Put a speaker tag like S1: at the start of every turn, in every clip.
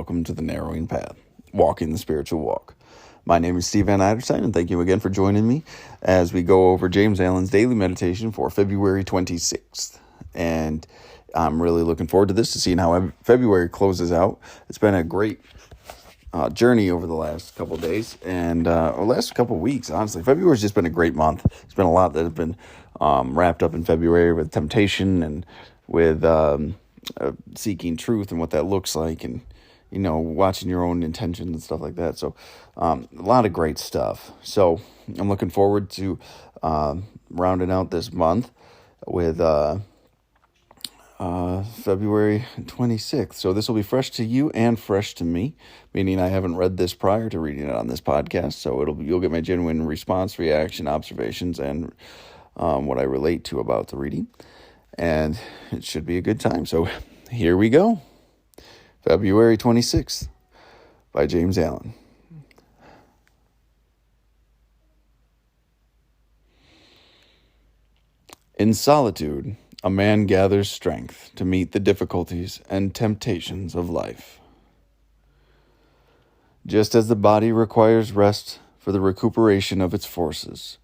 S1: welcome to the Narrowing Path, Walking the Spiritual Walk. My name is Steve Van Eiderstein, and thank you again for joining me as we go over James Allen's daily meditation for February 26th. And I'm really looking forward to this, to seeing how February closes out. It's been a great journey over the last couple of days and last couple of weeks, honestly. February's just been a great month. It's been a lot that have been wrapped up in February with temptation and with seeking truth and what that looks like, and watching your own intentions and stuff like that. So a lot of great stuff. So I'm looking forward to rounding out this month with February 26th. So this will be fresh to you and fresh to me, meaning I haven't read this prior to reading it on this podcast. So you'll get my genuine response, reaction, observations, and what I relate to about the reading. And it should be a good time. So here we go. February 26th by James Allen. In solitude, a man gathers strength to meet the difficulties and temptations of life. Just as the body requires rest for the recuperation of its forces,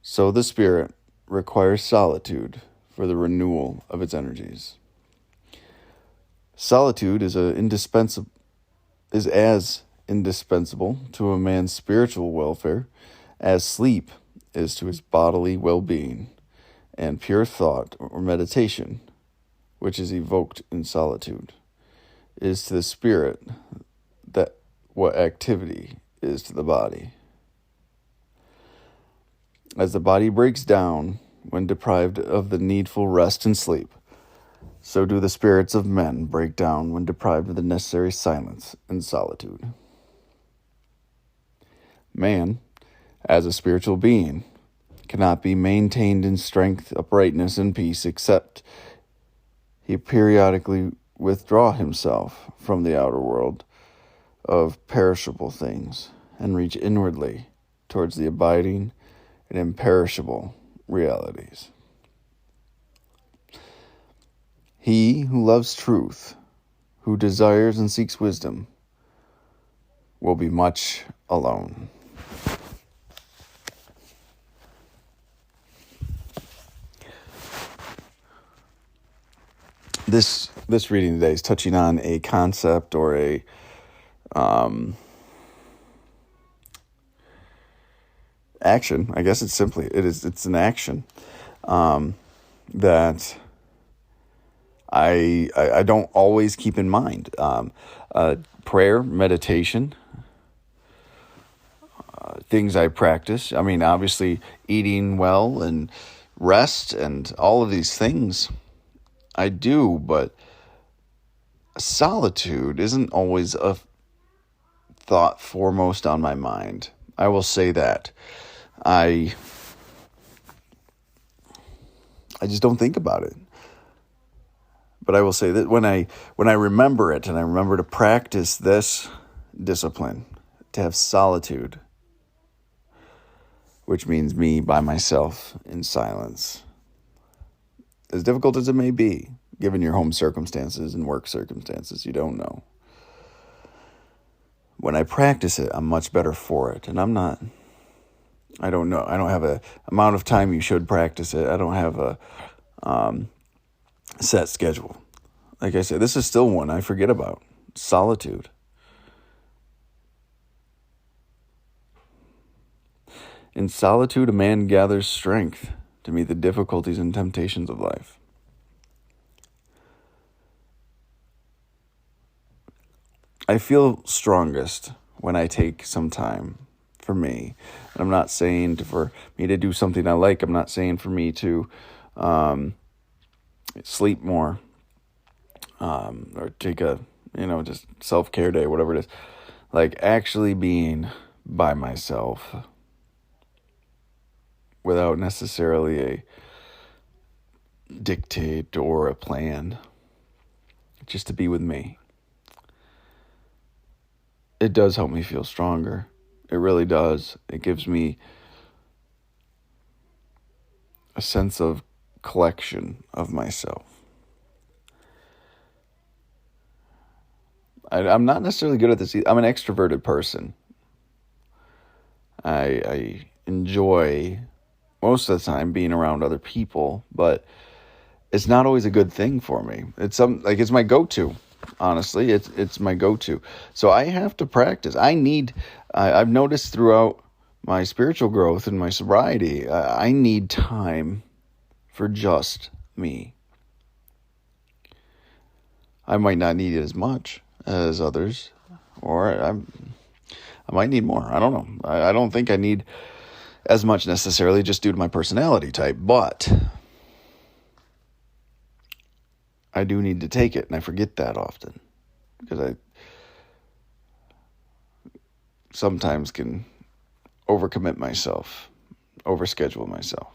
S1: so the spirit requires solitude for the renewal of its energies. Solitude is as indispensable to a man's spiritual welfare as sleep is to his bodily well-being, and pure thought or meditation, which is evoked in solitude, is to the spirit that what activity is to the body. As the body breaks down when deprived of the needful rest and sleep, so do the spirits of men break down when deprived of the necessary silence and solitude. Man, as a spiritual being, cannot be maintained in strength, uprightness, and peace except he periodically withdraw himself from the outer world of perishable things and reach inwardly towards the abiding and imperishable realities. He who loves truth, who desires and seeks wisdom, will be much alone. This reading today is touching on a concept or a action. I guess it's an action that I don't always keep in mind. Prayer, meditation, things I practice. I mean, obviously eating well and rest and all of these things I do, but solitude isn't always a thought foremost on my mind. I will say that. I just don't think about it. But I will say that when I remember it, and I remember to practice this discipline, to have solitude, which means me by myself in silence, as difficult as it may be, given your home circumstances and work circumstances, you don't know. When I practice it, I'm much better for it. And I don't know. I don't have a amount of time you should practice it. I don't have a set schedule. Like I said, this is still one I forget about. Solitude. In solitude, a man gathers strength to meet the difficulties and temptations of life. I feel strongest when I take some time for me. And I'm not saying for me to do something I like. I'm not saying for me to sleep more or take a, just self-care day, whatever it is. Like actually being by myself without necessarily a dictate or a plan, just to be with me. It does help me feel stronger. It really does. It gives me a sense of collection of myself. I'm not necessarily good at this. I'm an extroverted person. I enjoy most of the time being around other people, but it's not always a good thing for me. It's my go-to. Honestly, it's my go-to. So I have to practice. I've noticed throughout my spiritual growth and my sobriety, I need time for just me. I might not need it as much as others, or I might need more. I don't know. I don't think I need as much necessarily, just due to my personality type, but I do need to take it, and I forget that often because I sometimes can overcommit myself, overschedule myself.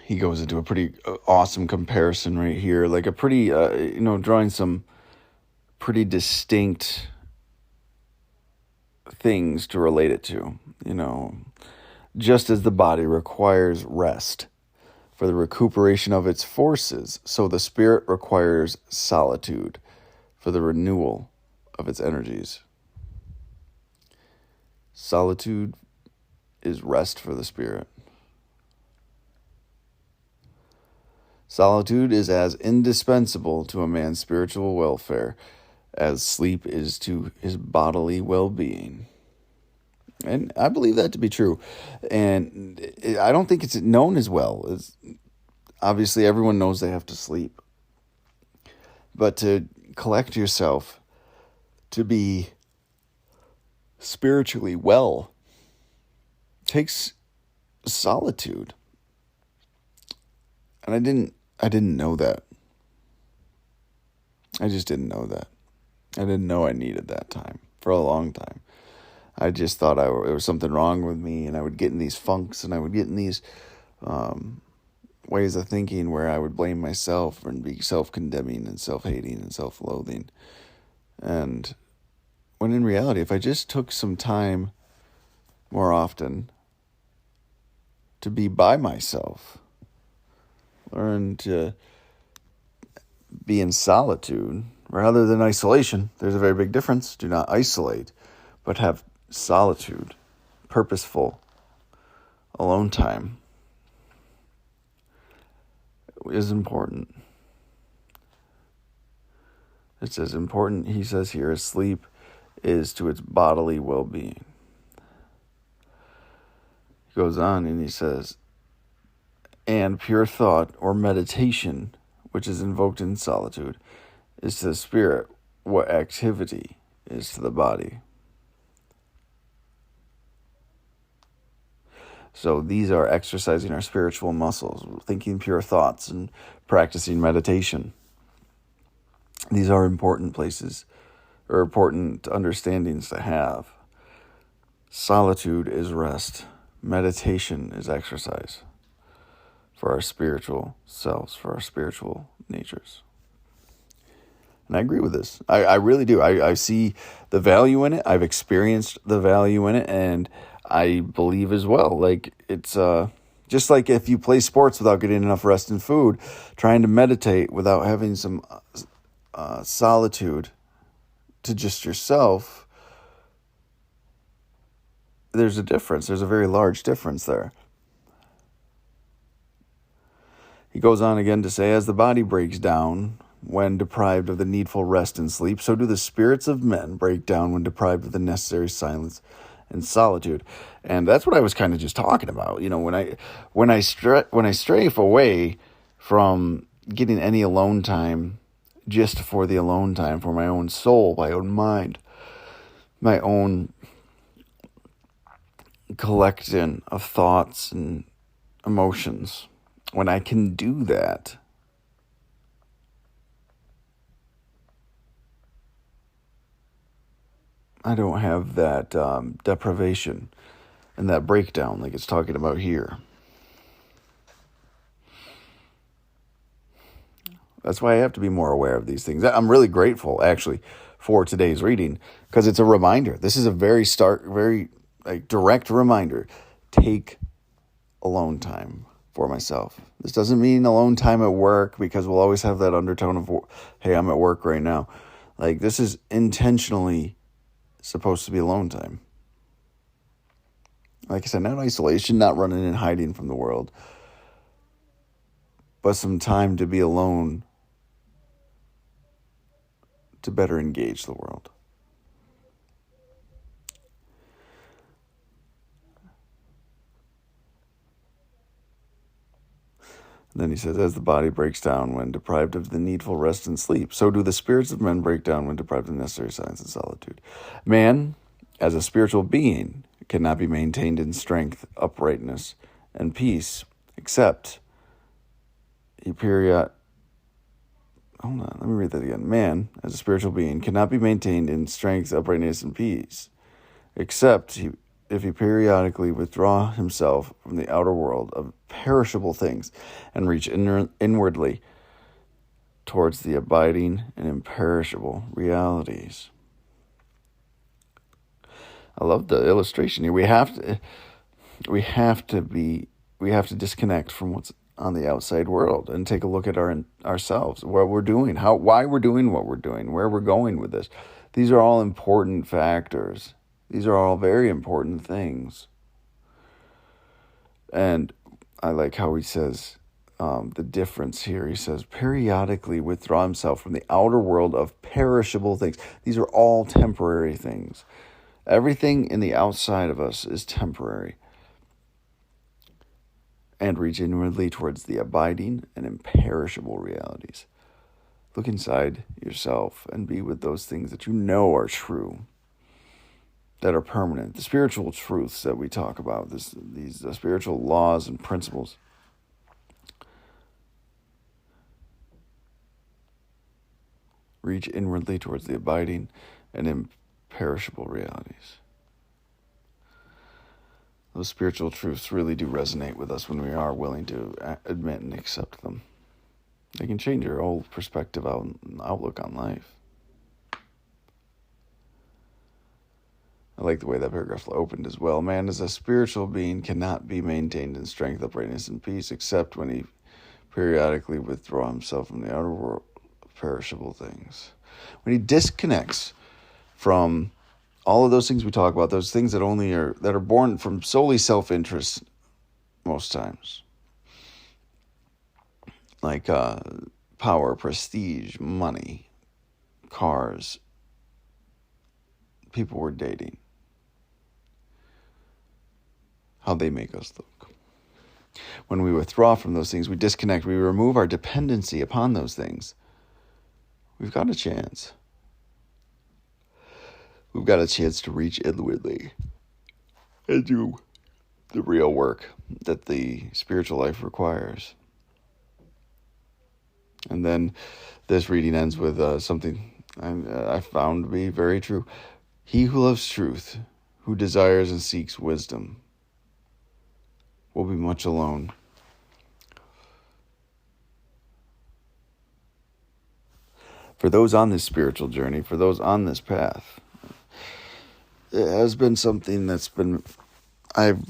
S1: He goes into a pretty awesome comparison right here, like a pretty, drawing some pretty distinct things to relate it to. Just as the body requires rest for the recuperation of its forces, so the spirit requires solitude for the renewal of its energies. Solitude is rest for the spirit. Solitude is as indispensable to a man's spiritual welfare as sleep is to his bodily well-being. And I believe that to be true. And I don't think it's known as well. Obviously, everyone knows they have to sleep. But to collect yourself to be spiritually well takes solitude. And I didn't know that. I just didn't know that. I didn't know I needed that time for a long time. I just thought there was something wrong with me, and I would get in these funks, and I would get in these ways of thinking where I would blame myself and be self-condemning and self-hating and self-loathing. And when in reality, if I just took some time more often to be by myself, learn to be in solitude rather than isolation. There's a very big difference. Do not isolate, but have solitude, purposeful, alone time is important. It's as important, he says here, as sleep is to its bodily well-being. He goes on and he says, and pure thought or meditation, which is invoked in solitude, is to the spirit what activity is to the body. So these are exercising our spiritual muscles, thinking pure thoughts and practicing meditation. These are important places or important understandings to have. Solitude is rest. Meditation is exercise for our spiritual selves, for our spiritual natures. And I agree with this. I really do. I see the value in it. I've experienced the value in it, and I believe as well. Like, it's just like if you play sports without getting enough rest and food, trying to meditate without having some solitude to just yourself, there's a difference. There's a very large difference there. He goes on again to say, as the body breaks down when deprived of the needful rest and sleep, so do the spirits of men break down when deprived of the necessary silence and solitude. And that's what I was kind of just talking about. When I strafe away from getting any alone time, just for the alone time, for my own soul, my own mind, my own collection of thoughts and emotions, when I can do that, I don't have that deprivation and that breakdown like it's talking about here. That's why I have to be more aware of these things. I'm really grateful, actually, for today's reading, because it's a reminder. This is a very direct reminder. Take alone time. for myself. This doesn't mean alone time at work, because we'll always have that undertone of, hey, I'm at work right now. Like, this is intentionally supposed to be alone time. Like I said, not isolation, not running and hiding from the world, but some time to be alone to better engage the world. And then he says, as the body breaks down when deprived of the needful rest and sleep, so do the spirits of men break down when deprived of necessary silence and solitude. Man, as a spiritual being, cannot be maintained in strength, uprightness, and peace, except he Hold on, let me read that again. Man, as a spiritual being, cannot be maintained in strength, uprightness, and peace, except if he periodically withdraw himself from the outer world of perishable things and reach inwardly towards the abiding and imperishable realities. I love the illustration here. We have to disconnect from what's on the outside world and take a look at ourselves, what we're doing, why we're doing what we're doing, where we're going with this. These are all important factors. These are all very important things. And I like how he says the difference here. He says, periodically withdraw himself from the outer world of perishable things. These are all temporary things. Everything in the outside of us is temporary. And reach inwardly towards the abiding and imperishable realities. Look inside yourself and be with those things that you know are true, that are permanent, the spiritual truths that we talk about, these spiritual laws and principles. Reach inwardly towards the abiding and imperishable realities. Those spiritual truths really do resonate with us when we are willing to admit and accept them. They can change your whole perspective, outlook on life. I like the way that paragraph opened as well. Man as a spiritual being cannot be maintained in strength, uprightness, and peace, except when he periodically withdraw himself from the outer world of perishable things. When he disconnects from all of those things we talk about, those things that are born from solely self-interest most times. Like power, prestige, money, cars, people we're dating, how they make us look. When we withdraw from those things, we disconnect, we remove our dependency upon those things, we've got a chance. We've got a chance to reach inwardly and do the real work that the spiritual life requires. And then this reading ends with something I found to be very true. He who loves truth, who desires and seeks wisdom, will be much alone. For those on this spiritual journey, for those on this path, it has been something I've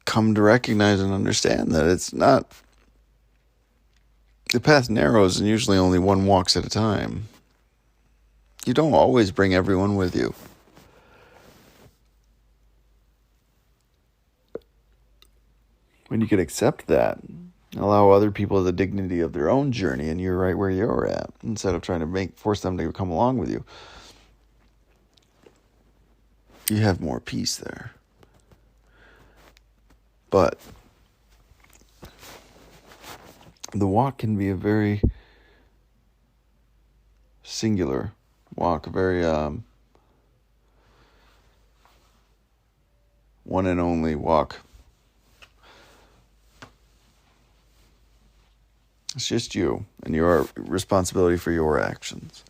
S1: come to recognize and understand that it's not, the path narrows and usually only one walks at a time. You don't always bring everyone with you. When you can accept that, allow other people the dignity of their own journey, and you're right where you're at, instead of trying to force them to come along with you, you have more peace there. But the walk can be a very singular walk, a very one and only walk. It's just you and your responsibility for your actions.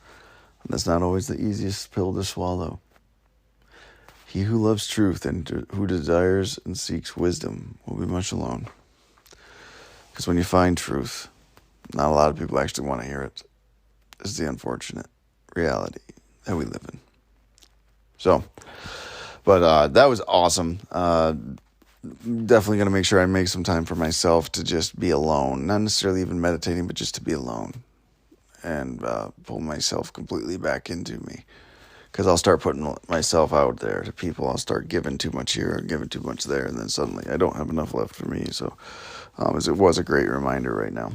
S1: And that's not always the easiest pill to swallow. He who loves truth and who desires and seeks wisdom will be much alone. Because when you find truth, not a lot of people actually want to hear it. This is the unfortunate reality that we live in. So, but that was awesome. definitely going to make sure I make some time for myself to just be alone. Not necessarily even meditating, but just to be alone and pull myself completely back into me. Because I'll start putting myself out there to people. I'll start giving too much here and giving too much there, and then suddenly I don't have enough left for me. So it was a great reminder right now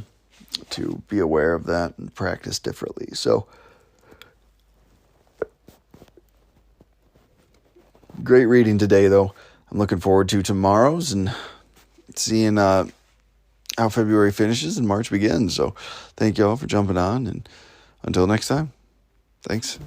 S1: to be aware of that and practice differently. So great reading today, though. I'm looking forward to tomorrow's and seeing how February finishes and March begins. So thank you all for jumping on, and until next time, thanks.